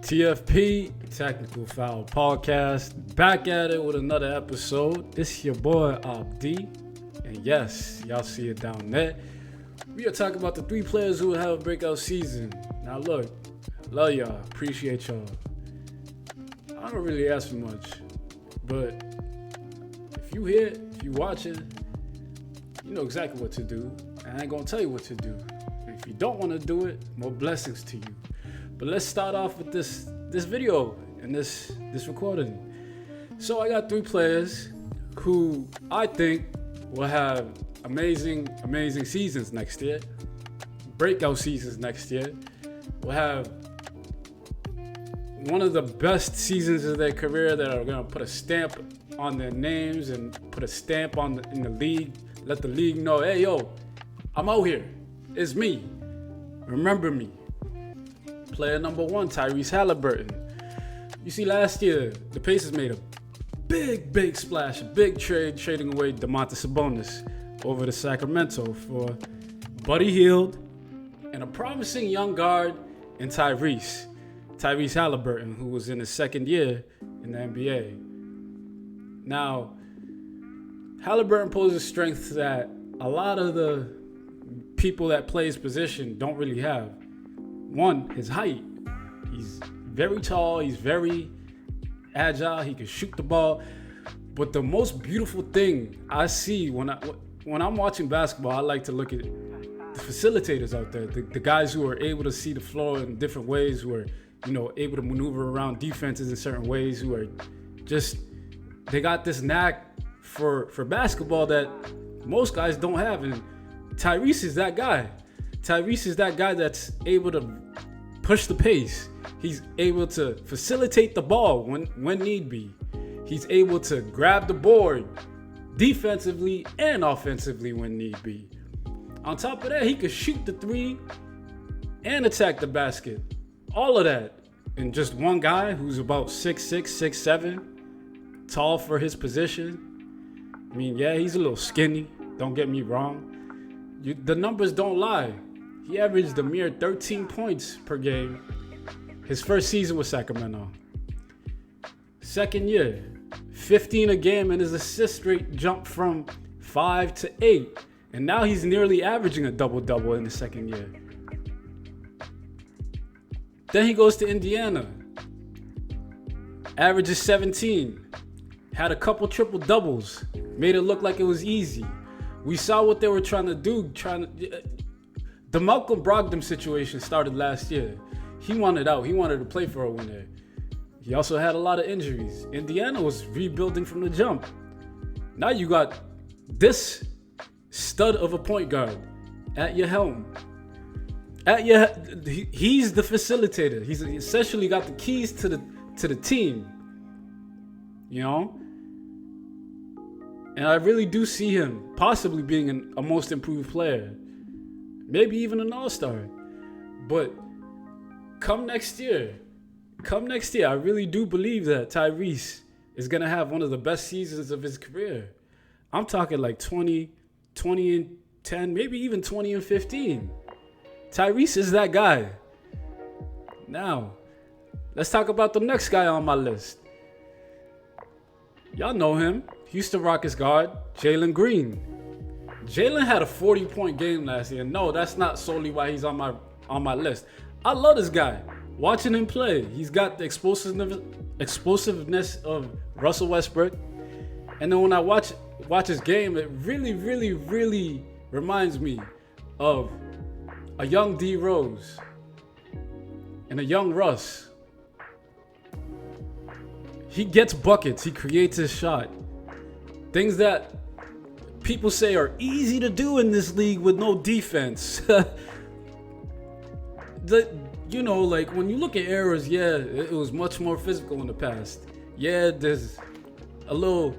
TFP, Technical Foul Podcast, back at it with another episode. This is your boy, Abdi. And yes, y'all see it down there. We are talking about the three players who will have a breakout season. Now look, love y'all, appreciate y'all. I don't really ask for much, but if you here, if you watching, you know exactly what to do. And I ain't gonna tell you what to do. And if you don't wanna do it, more blessings to you. But let's start off with this video and this recording. So I got three players who I think will have amazing seasons next year. Breakout seasons next year. Will have one of the best seasons of their career that are gonna put a stamp on their names and put a stamp in the league. Let the league know, hey yo, I'm out here. It's me. Remember me. Player number one, Tyrese Halliburton. You see, last year, the Pacers made a big splash, a big trade, trading away Domantas Sabonis over to Sacramento for Buddy Hield and a promising young guard in Tyrese Halliburton, who was in his second year in the NBA. Now, Halliburton poses strengths that a lot of the people that play his position don't really have. One, his height. He's very tall. He's very agile. He can shoot the ball. But the most beautiful thing I see when I'm watching basketball, I like to look at the facilitators out there, the guys who are able to see the floor in different ways, who are able to maneuver around defenses in certain ways, who are just they got this knack for basketball that most guys don't have, and Tyrese is that guy. Tyrese is that guy that's able to push the pace. He's able to facilitate the ball when need be. He's able to grab the board defensively and offensively when need be. On top of that, he could shoot the three and attack the basket. All of that in just one guy who's about 6'6", 6'7", tall for his position. I mean, yeah, he's a little skinny. Don't get me wrong. The numbers don't lie. He averaged a mere 13 points per game his first season with Sacramento. Second year, 15 a game, and his assist rate jumped from 5 to 8. And now he's nearly averaging a double-double in the second year. Then he goes to Indiana. Averages 17. Had a couple triple-doubles. Made it look like it was easy. We saw what they were trying to do. The Malcolm Brogdon situation started last year. He wanted out. He wanted to play for a winner. He also had a lot of injuries. Indiana was rebuilding from the jump. Now you got this stud of a point guard at your helm. He's the facilitator. He's essentially got the keys to the team. And I really do see him possibly being a most improved player. Maybe even an all-star. But come next year, I really do believe that Tyrese is going to have one of the best seasons of his career. I'm talking like 20 and 10, maybe even 20 and 15. Tyrese is that guy. Now, let's talk about the next guy on my list. Y'all know him. Houston Rockets guard, Jalen Green. Jalen had a 40-point game last year. No, that's not solely why he's on my list. I love this guy. Watching him play, he's got the explosiveness of Russell Westbrook. And then when I watch his game, it really reminds me of a young D Rose and a young Russ. He gets buckets. He creates his shot. Things that people say are easy to do in this league with no defense. Like when you look at errors, yeah, it was much more physical in the past. Yeah, there's a little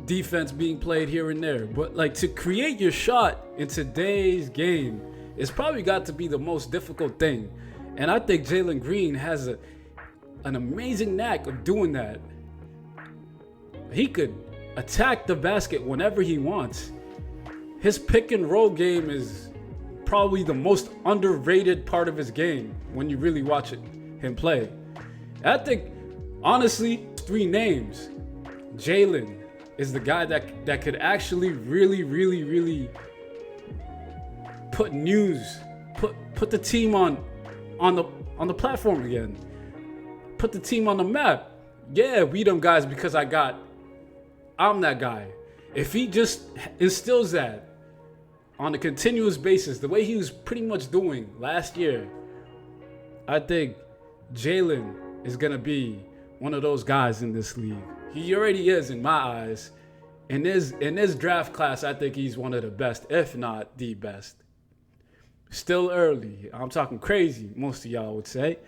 defense being played here and there. But like to create your shot in today's game, it's probably got to be the most difficult thing. And I think Jalen Green has an amazing knack of doing that. He could attack the basket whenever he wants. His pick and roll game is probably the most underrated part of his game when you really watch him play. I think, honestly, 3 names. Jalen is the guy that could actually really put the team on the platform again. Put the team on the map. Yeah, we them guys because I'm that guy. If he just instills that on a continuous basis, the way he was pretty much doing last year, I think Jalen is going to be one of those guys in this league. He already is in my eyes. In this draft class, I think he's one of the best, if not the best. Still early. I'm talking crazy, most of y'all would say.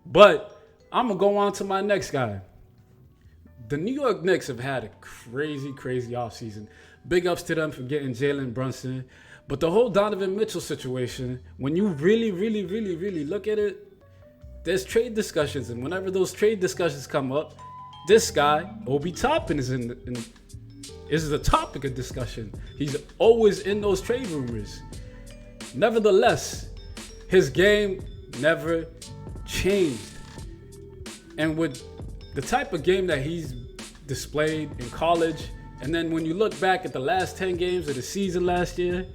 But I'm going to go on to my next guy. The New York Knicks have had a crazy offseason. Big ups to them for getting Jalen Brunson. But the whole Donovan Mitchell situation, when you really look at it, there's trade discussions. And whenever those trade discussions come up, this guy, Obi Toppin, is the topic of discussion. He's always in those trade rumors. Nevertheless, his game never changed. And with the type of game that he's displayed in college, and then when you look back at the last 10 games of the season last year,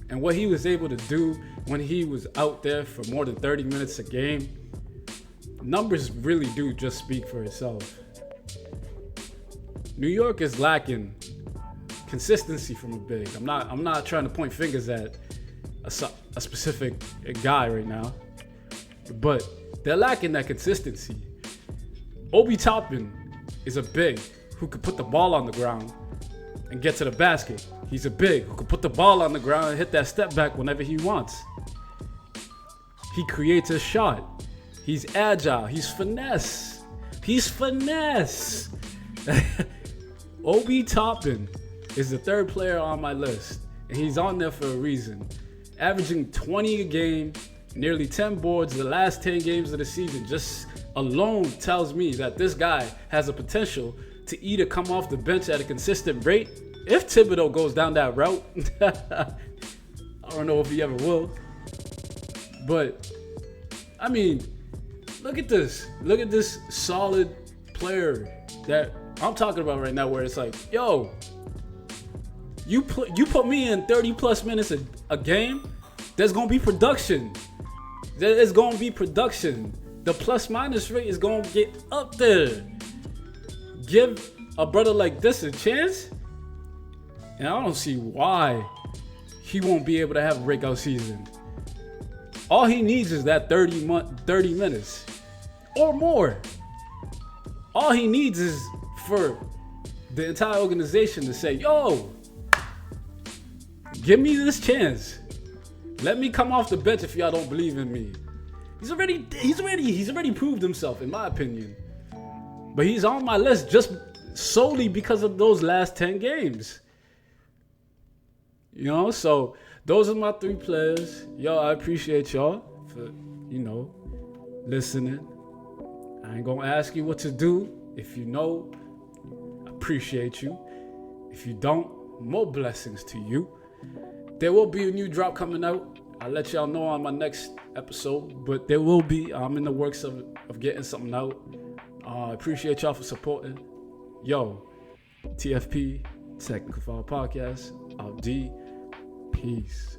and what he was able to do when he was out there for more than 30 minutes a game, numbers really do just speak for itself. New York is lacking consistency from a big. I'm not trying to point fingers at a specific guy right now, but they're lacking that consistency. Obi Toppin is a big who could put the ball on the ground and get to the basket. He's a big who could put the ball on the ground and hit that step back whenever he wants. He creates a shot. He's agile. He's finesse. Obi Toppin is the 3rd player on my list, and he's on there for a reason. Averaging 20 a game, nearly 10 boards the last 10 games of the season just alone tells me that this guy has a potential to either come off the bench at a consistent rate, if Thibodeau goes down that route. I don't know if he ever will. But, I mean, look at this. Look at this solid player that I'm talking about right now, where it's like, yo, you put me in 30 plus minutes a game, there's going to be production. There is going to be production. The plus minus rate is going to get up there. Give a brother like this a chance, and I don't see why he won't be able to have a breakout season. All he needs is that 30 minutes or more. All he needs is for the entire organization to say, yo, give me this chance. Let me come off the bench if y'all don't believe in me. He's already proved himself, in my opinion. But he's on my list just solely because of those last 10 games. You know, so those are my 3 players. Yo, I appreciate y'all for, listening. I ain't gonna ask you what to do. If you know, I appreciate you. If you don't, more blessings to you. There will be a new drop coming out. I'll let y'all know on my next episode, but there will be. I'm in the works of getting something out. I appreciate y'all for supporting. Yo, TFP, Technical Foul Podcast, out D. Peace.